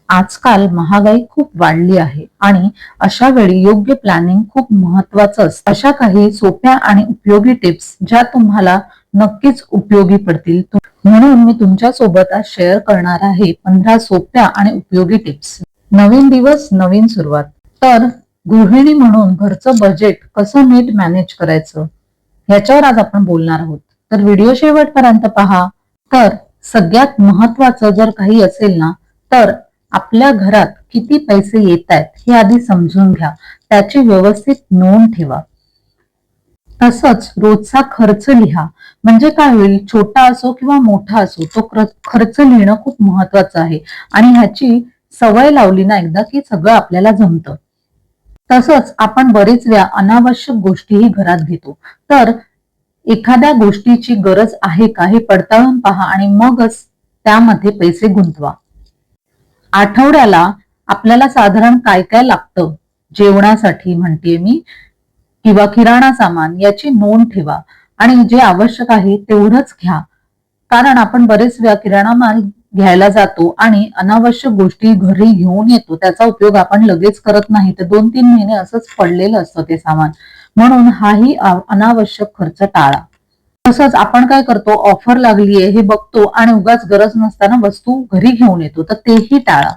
आजकाल महागाई खूप वाढली आहे आणि अशा वेळी योग्य प्लॅनिंग खूप महत्वाचं असतं. अशा काही सोप्या आणि उपयोगी टिप्स ज्या तुम्हाला नक्कीच उपयोगी पडतील, म्हणून मी तुमच्या सोबत आज शेअर करणार आहे 15 सोप्या आणि उपयोगी टिप्स. नवीन दिवस, नवीन सुरुवात. तर गृहिणी म्हणून घरचं बजेट कसं नीट मॅनेज करायचं ह्याच्यावर आज आपण बोलणार आहोत. तर व्हिडिओ शेवटपर्यंत पहा. तर सगळ्यात महत्वाचं जर काही असेल ना, तर आपल्या घरात किती पैसे येत आहेत हे आधी समजून घ्या. त्याची व्यवस्थित नोंद ठेवा. तसंच रोजचा खर्च लिहा. म्हणजे काय होईल, छोटा असो किंवा मोठा असो, तो खर्च लिहिणं खूप महत्वाचं आहे. आणि ह्याची सवय लावली ना एकदा, की सगळं आपल्याला जमतं. तसंच आपण बरेच वेळा अनावश्यक गोष्टीही घरात घेतो. तर एखाद्या गोष्टीची गरज आहे का हे पडताळून पहा आणि मगच त्यामध्ये पैसे गुंतवा. आठवड्याला आपल्याला साधारण काय काय लागतं जेवणासाठी म्हणते मी, किंवा किराणा सामान, याची नोंद ठेवा आणि जे आवश्यक आहे तेवढंच घ्या. कारण आपण बरेच वेळा किराणा माल घ्यायला जातो आणि अनावश्यक गोष्टी घरी घेऊन येतो. त्याचा उपयोग आपण लगेच करत नाही, तर 2-3 महिने असंच पडलेलं असतं ते सामान. म्हणून हाही अनावश्यक खर्च टाळा. तसंच आपण काय करतो, ऑफर लागलीये हे बघतो आणि उगाच गरज नसताना वस्तू घरी घेऊन येतो, तर तेही टाळा.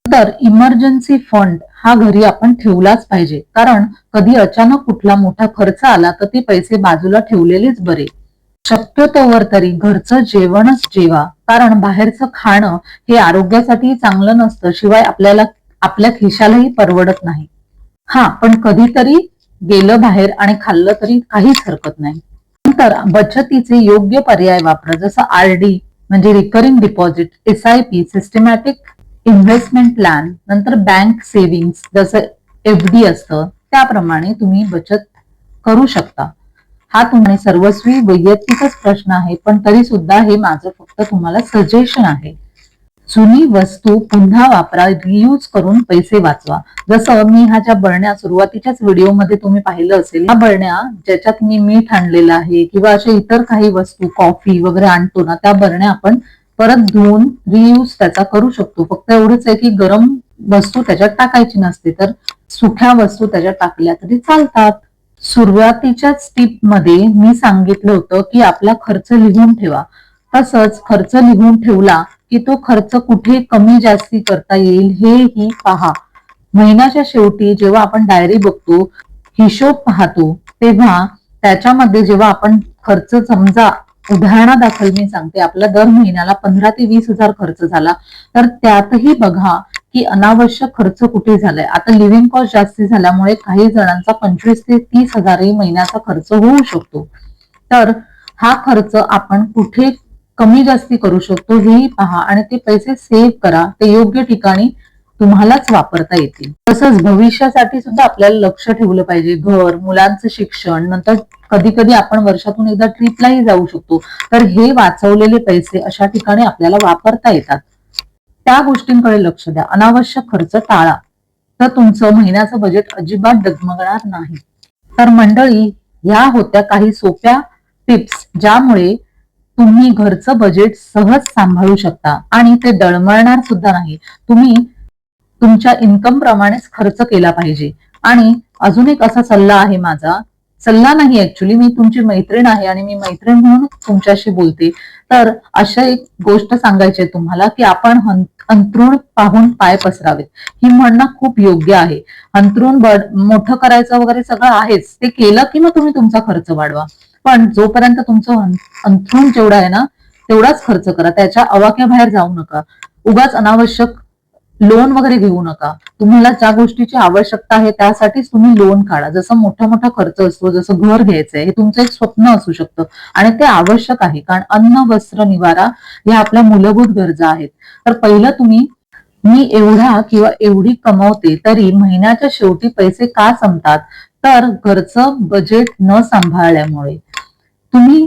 तर इमर्जन्सी फंड हा घरी आपण ठेवलाच पाहिजे. कारण कधी अचानक कुठला मोठा खर्च आला तर ते पैसे बाजूला ठेवलेलेच बरे. शक्यतोवर तरी घरचं जेवणच जेवा. कारण बाहेरचं खाणं हे आरोग्यासाठी चांगलं नसतं, शिवाय आपल्याला आपल्या खिशालाही परवडत नाही. हा, पण कधीतरी गेलं बाहेर आणि खाल्लं तरी काहीच हरकत नाही. नंतर बचतीचे योग्य पर्याय वापरा. जसं आरडी म्हणजे recurring deposit, SIP systematic investment plan, नंतर बँक सेव्हिंग्स जसं FD असतं त्याप्रमाणे तुम्ही बचत करू शकता. हा तुम्ही सर्वस्वी वैयक्तिकच प्रश्न आहे, पण तरी सुद्धा हे माझं फक्त तुम्हाला सजेशन आहे. जुनी वस्तू पुन्हा वापरा, रियूज करून पैसे वाचवा. जसं मी ह्या ज्या बरण्या सुरुवातीच्याच व्हिडिओमध्ये तुम्ही पाहिलं असेल, या बरण्या ज्याच्यात मी मीठ आणलेलं आहे किंवा अशा इतर काही वस्तू, कॉफी वगैरे आणतो ना, त्या बरण्या आपण परत धुवून रियूज त्याचा करू शकतो. फक्त एवढंच आहे की गरम वस्तू त्याच्यात टाकायची नसते, तर सुक्या वस्तू त्याच्यात टाकल्या तरी चालतात. सुरुवातीच्याच टिप मध्ये मी सांगितलं होतं की आपला खर्च लिहून ठेवा. तसंच खर्च लिहून ठेवला की तो खर्च कुठे कमी जास्ती करता येईल हेही पहा. महिन्याच्या शेवटी जेव्हा आपण डायरी बघतो, हिशोब पाहतो, तेव्हा त्याच्यामध्ये जेव्हा आपण खर्च, समजा उदाहरणादाखल मी सांगते, आपला दर महिन्याला 15 ते 20 हजार खर्च झाला, तर त्यातही बघा की अनावश्यक खर्च कुठे झालाय. आता लिव्हिंग कॉस्ट जास्ती झाल्यामुळे काही जणांचा 25 ते 30 हजारही महिन्याचा खर्च होऊ शकतो. तर हा खर्च आपण कुठे कमी जास्ती करू शकतो हेही पहा आणि ते पैसे सेव्ह करा. ते योग्य ठिकाणी तुम्हालाच वापरता येतील. तसंच भविष्यासाठी सुद्धा आपल्याला लक्ष ठेवलं पाहिजे. घर, मुलांचं शिक्षण, नंतर कधी कधी आपण वर्षातून एकदा ट्रिपलाही जाऊ शकतो. तर हे वाचवलेले पैसे अशा ठिकाणी आपल्याला वापरता येतात. त्या गोष्टींकडे लक्ष द्या. अनावश्यक खर्च टाळा, तर तुमचं महिन्याचं बजेट अजिबात डगमगणार नाही. तर मंडळी, ह्या होत्या काही सोप्या टिप्स ज्यामुळे तुम्ही घरचं बजेट सहज सांभाळू शकता आणि ते डळमळणार सुद्धा नाही. तुम्ही तुमच्या इन्कम प्रमाणेच खर्च केला पाहिजे. आणि अजून एक असा सल्ला आहे माझा, सल्ला नाही ऍक्च्युली, मी तुमची मैत्रीण आहे आणि मी मैत्रीण म्हणून तुमच्याशी बोलते. तर अशा एक गोष्ट सांगायची आहे तुम्हाला की आपण अंथरूण पाहून पाय पसरावेत, ही म्हणणं खूप योग्य आहे. अंथरूण मोठं करायचं वगैरे सगळं आहेच, ते केलं की मग तुम्ही तुमचा खर्च वाढवा. पण जोपर्यंत तुमचं अंथरूण जेवढं आहे ना तेवढाच खर्च करा. त्याच्या आवाक्या बाहेर जाऊ नका. उगाच अनावश्यक लोन वगैरे घेऊ नका. तुम्हाला ज्या गोष्टीची आवश्यकता आहे त्यासाठीच तुम्ही लोन काढा. जसं मोठा मोठा खर्च असतो, जसं घर घ्यायचंय, हे तुमचं एक स्वप्न असू शकतं आणि ते आवश्यक आहे. कारण अन्न, वस्त्र, निवारा या आपल्या मूलभूत गरजा आहेत. तर पहिलं तुम्ही, मी एवढा किंवा एवढी कमवते तरी महिन्याच्या शेवटी पैसे का संपतात, तर घरचं बजेट न सांभाळल्यामुळे. तुम्ही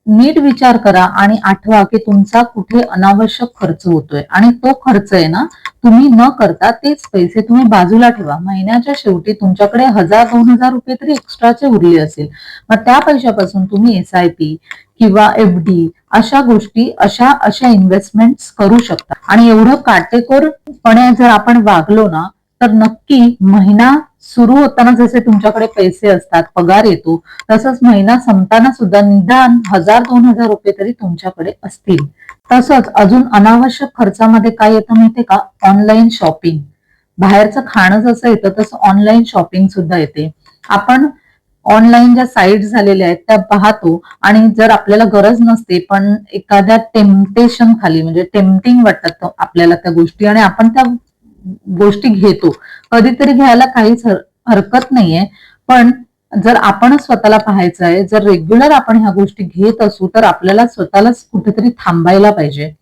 नीट विचार करा आणि आठवा की तुमचा कुठे अनावश्यक खर्च होतोय आणि तो खर्च आहे ना तुम्ही न करता तेच पैसे तुम्ही बाजूला ठेवा. महिन्याच्या शेवटी तुमच्याकडे 1000-2000 रुपये तरी एक्स्ट्राचे उरले असेल, मग त्या पैशापासून तुम्ही SIP किंवा FD अशा गोष्टी, अशा इन्व्हेस्टमेंट करू शकता. आणि एवढं काटेकोर पण जर आपण वागलो ना, तर नक्की महिना सुरू होताना जसे तुमच्याकडे पैसे असतात, पगार येतो, तसंच महिना संपताना सुद्धा निदान 1000-2000 रुपये तरी तुमच्याकडे असतील. तसंच अजून अनावश्यक खर्चामध्ये काय येतं माहितीये का? Online shopping. बाहेरचं खाणं जसं येतं तसं ऑनलाईन शॉपिंग सुद्धा येते. आपण ऑनलाईन ज्या साईट झालेल्या आहेत त्या पाहतो आणि जर आपल्याला गरज नसते पण एखाद्या टेम्पटेशन खाली म्हणजे टेम्पटिंग वाटतात आपल्याला त्या गोष्टी आणि आपण त्या गोष्टी घेतो. कधीतरी घ्यायला काहीच हरकत नाहीये. पण जर आपणच स्वतःला पाहायचं आहे, जर रेग्युलर आपण ह्या गोष्टी घेत असू तर आपल्याला स्वतःलाच कुठेतरी थांबायला पाहिजे.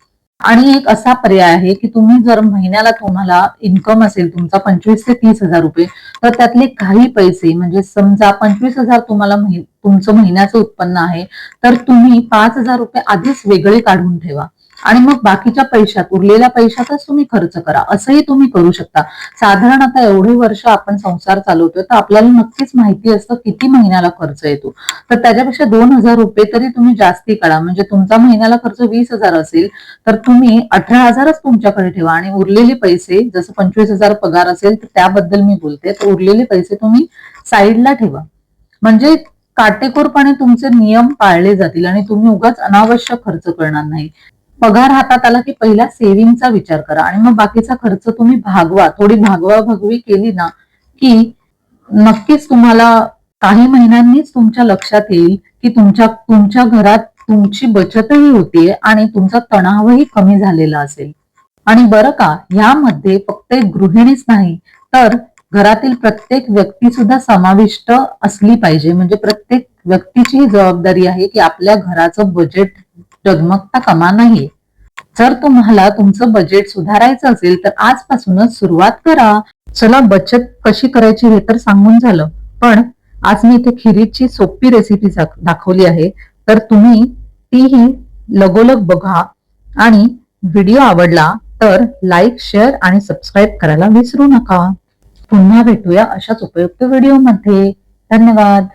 आणि एक असा पर्याय आहे की तुम्ही जर महिन्याला तुम्हाला इन्कम असेल तुमचा 25 ते 30 हजार रुपये, तर त्यातले काही पैसे म्हणजे समजा 25 हजार तुम्हाला तुमचं महिन्याचं उत्पन्न आहे, तर तुम्ही 5 हजार रुपये आधीच वेगळे काढून ठेवा आणि मग बाकीच्या पैशात उरलेल्या पैशातच तुम्ही खर्च करा. असंही तुम्ही करू शकता. साधारण आता एवढे वर्ष आपण संसार चालवतोय तर आपल्याला नक्कीच माहिती असतं किती महिन्याला खर्च येतो. तर त्याच्यापेक्षा 2 हजार रुपये तरी तुम्ही जास्ती काढा. म्हणजे तुमचा महिन्याला खर्च 20 हजार असेल तर तुम्ही 18 हजारच तुमच्याकडे ठेवा आणि उरलेले पैसे जसं 25 हजार पगार असेल तर त्याबद्दल मी बोलते, तर उरलेले पैसे तुम्ही साईडला ठेवा. म्हणजे काटेकोरपणे तुमचे नियम पाळले जातील आणि तुम्ही उगाच अनावश्यक खर्च करणार नाही. पगार हातात आला की पहिला सेव्हिंगचा विचार करा आणि मग बाकीचा खर्च तुम्ही भागवा. थोडी भागवाभागवी केली ना की नक्कीच तुम्हाला काही महिन्यांनीच तुमच्या लक्षात येईल की तुमच्या घरात तुमची बचतही होतीये आणि तुमचा तणावही कमी झालेला असेल. आणि बरं का, यामध्ये फक्त एक गृहिणीच नाही तर घरातील प्रत्येक व्यक्ती सुद्धा समाविष्ट असली पाहिजे. म्हणजे प्रत्येक व्यक्तीची ही जबाबदारी आहे की आपल्या घराचं बजेट डगमगता कामा नये. जर तुम्हाला तुमचं बजेट सुधारायचं असेल तर आजपासूनच सुरुवात करा. चला, बचत कशी करायची हे तर सांगून झालं, पण आज मी इथे खिरीची सोपी रेसिपी दाखवली आहे. तर तुम्ही तीही लगोलग बघा आणि व्हिडिओ आवडला तर लाईक, शेअर आणि सबस्क्राईब करायला विसरू नका. पुन्हा भेटूया अशाच उपयुक्त व्हिडिओमध्ये. धन्यवाद.